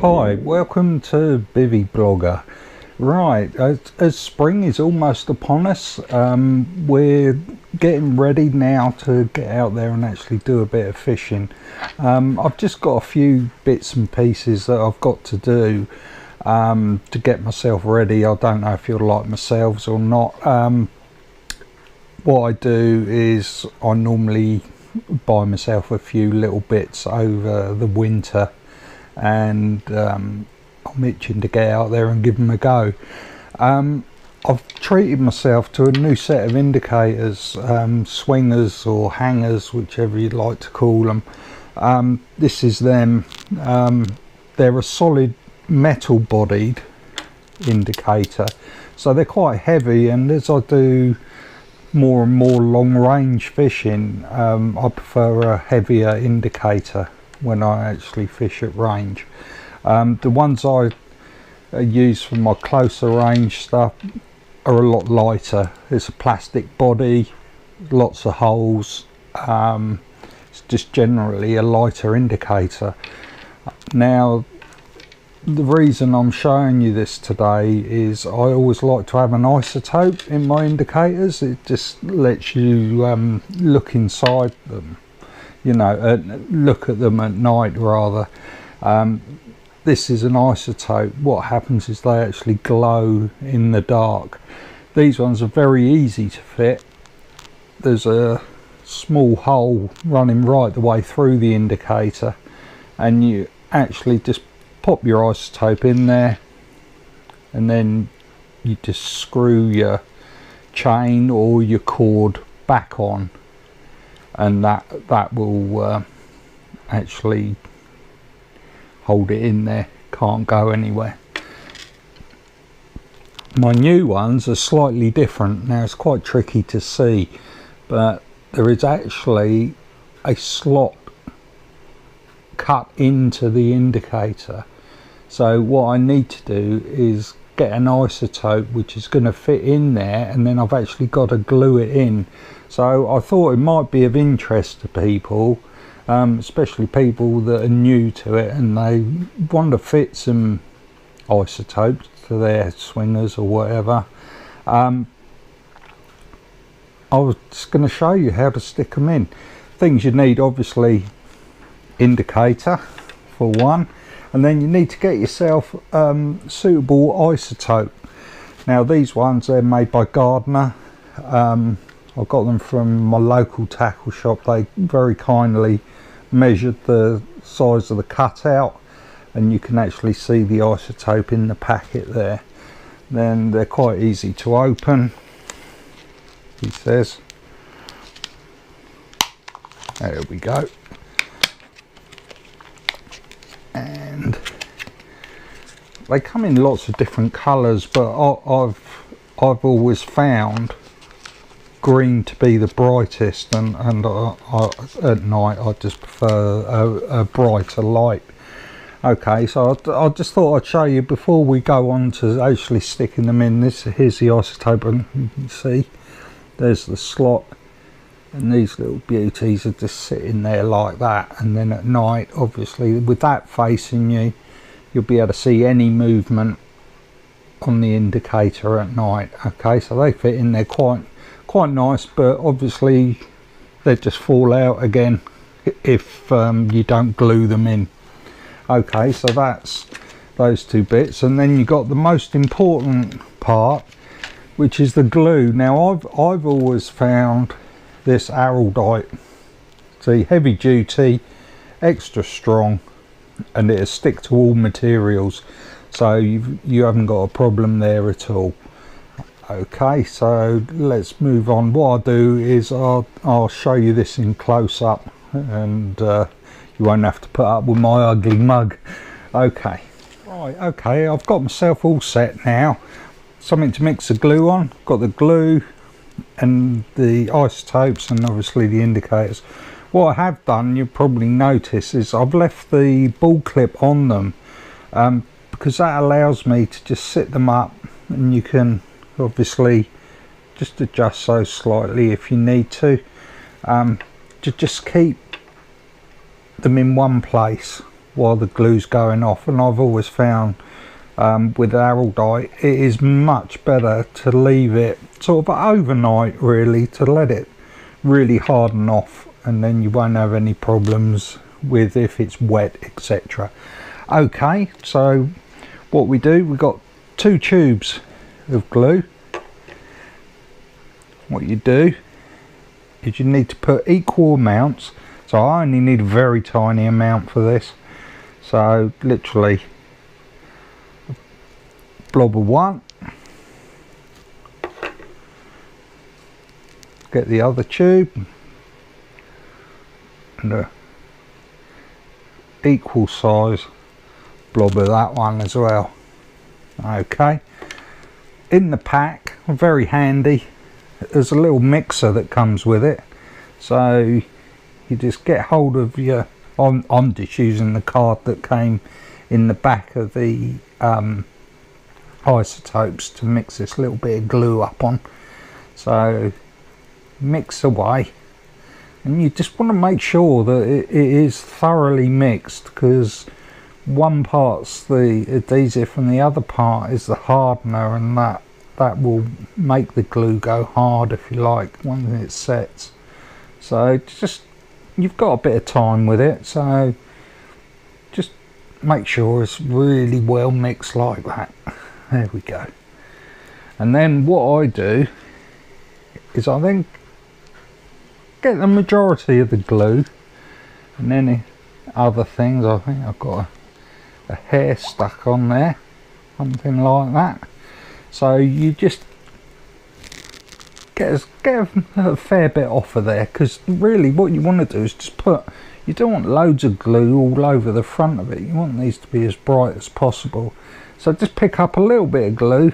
Hi, welcome to Bivvy Blogger. Right, as spring is almost upon us, we're getting ready now to get out there and actually do a bit of fishing. I've just got a few bits and pieces that I've got to do to get myself ready. I don't know if you'll like myself or not. What I do is I normally buy myself a few little bits over the winter, and I'm itching to get out there and give them a go. I've treated myself to a new set of indicators, swingers or hangers, whichever you'd like to call them. This is them. They're a solid metal bodied indicator, so they're quite heavy, and as I do more and more long range fishing, I prefer a heavier indicator when I actually fish at range. The ones I use for my closer range stuff are a lot lighter. It's a plastic body, lots of holes. It's just generally a lighter indicator. Now, the reason I'm showing you this today is I always like to have an isotope in my indicators. It just lets you look inside them, you know, look at them at night rather. This is an isotope. What happens is they actually glow in the dark. These ones are very easy to fit. There's a small hole running right the way through the indicator, and you actually just pop your isotope in there, and then you just screw your chain or your cord back on, and that will actually hold it in there, can't go anywhere. My new ones are slightly different. Now, it's quite tricky to see, but there is actually a slot cut into the indicator. So what I need to do is get an isotope which is going to fit in there, and then I've actually got to glue it in. So I thought it might be of interest to people, especially people that are new to it and they want to fit some isotopes to their swingers or whatever. I was just going to show you how to stick them in. Things you need, obviously, indicator for one, and then you need to get yourself suitable isotope. Now, these ones, they're made by Gardner. I got them from my local tackle shop. They very kindly measured the size of the cutout, and you can actually see the isotope in the packet there. Then they're quite easy to open, he says. There we go. And they come in lots of different colours, but I've always found green to be the brightest, and at night I just prefer a brighter light. Okay, so I just thought I'd show you before we go on to actually sticking them in. Here's the isotope, and you can see there's the slot, and these little beauties are just sitting there like that. And then at night, obviously, with that facing you, you'll be able to see any movement on the indicator at night. Okay, so they fit in there quite nice, but obviously they just fall out again if you don't glue them in. Okay, so that's those two bits, and then you got the most important part, which is the glue. Now, I've always found this araldite, see, heavy duty, extra strong, and it'll stick to all materials, so you haven't got a problem there at all. Okay, so let's move on. What I'll do is I'll show you this in close up, and you won't have to put up with my ugly mug. Okay, right, okay, I've got myself all set now. Something to mix the glue on. Got the glue and the isotopes, and obviously the indicators. What I have done, you'll probably notice, is I've left the ball clip on them, because that allows me to just sit them up, and you can obviously just adjust those slightly if you need to just keep them in one place while the glue's going off, and I've always found with araldite it is much better to leave it sort of overnight, really, to let it really harden off, and then you won't have any problems with if it's wet, etc. Okay, so what we do, we've got 2 tubes of glue. What you do is you need to put equal amounts, so I only need a very tiny amount for this, so literally a blob of 1, get the other tube and a equal size blob of that one as well. Okay, in the pack, very handy, there's a little mixer that comes with it, so you just get hold of your, I'm just using the card that came in the back of the isotopes to mix this little bit of glue up on. So mix away, and you just want to make sure that it is thoroughly mixed, because one part's the adhesive and the other part is the hardener, and that will make the glue go hard, if you like, once it sets. So just, you've got a bit of time with it, so just make sure it's really well mixed like that. There we go. And then what I do is I then get the majority of the glue, and any other things, I think I've got a hair stuck on there, something like that. So you just get a fair bit off of there, because really what you want to do is just put, you don't want loads of glue all over the front of it, you want these to be as bright as possible. So just pick up a little bit of glue,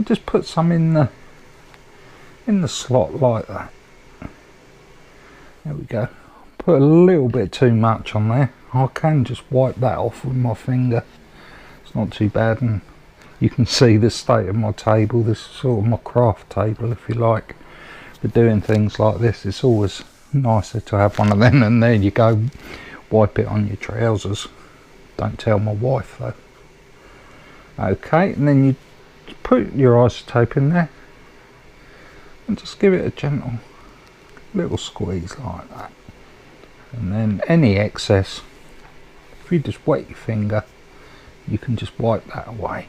just put some in the slot like that. There we go. Put a little bit too much on there. I can just wipe that off with my finger. It's not too bad, and you can see the state of my table. This is sort of my craft table, if you like. For doing things like this, it's always nicer to have one of them, and there you go. Wipe it on your trousers. Don't tell my wife though. Okay, and then you put your isotope in there and just give it a gentle little squeeze like that. And then any excess, if you just wet your finger, you can just wipe that away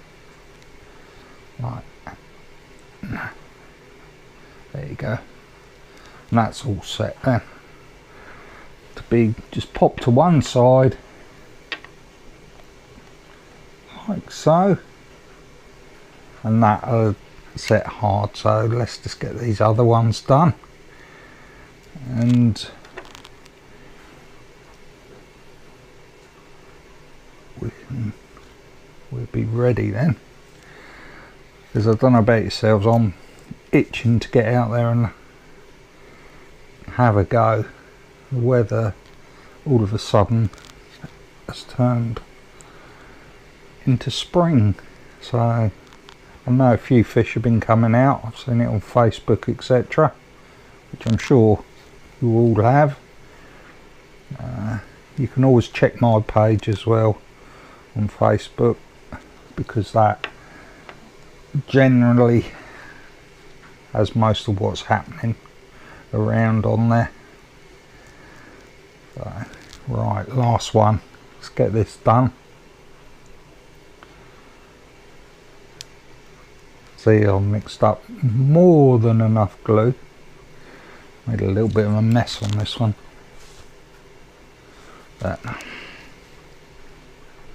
like that. There you go, and that's all set then to be just popped to one side like so, and that'll set hard. So let's just get these other ones done, and we'll be ready then, because I don't know about yourselves, I'm itching to get out there and have a go. The weather all of a sudden has turned into spring, so I know a few fish have been coming out. I've seen it on Facebook, etc., which I'm sure you all have. You can always check my page as well on Facebook, because that generally has most of what's happening around on there. So, right, last one, let's get this done. See, I've mixed up more than enough glue, made a little bit of a mess on this one, but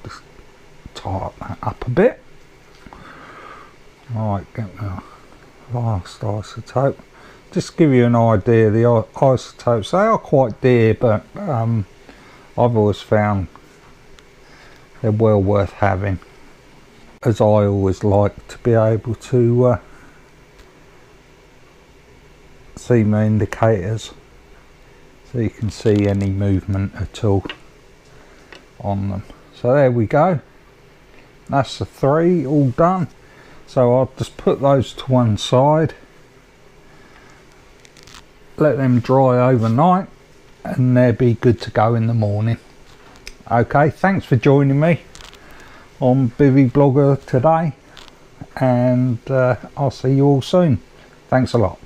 just tighten that up a bit. Right, get my last isotope. Just to give you an idea, the isotopes, they are quite dear, but I've always found they're well worth having, as I always like to be able to see my indicators, so you can see any movement at all on them. So there we go, that's the 3 all done. So I'll just put those to one side, let them dry overnight, and they'll be good to go in the morning. Okay, thanks for joining me on Bivvy Blogger today, and I'll see you all soon. Thanks a lot.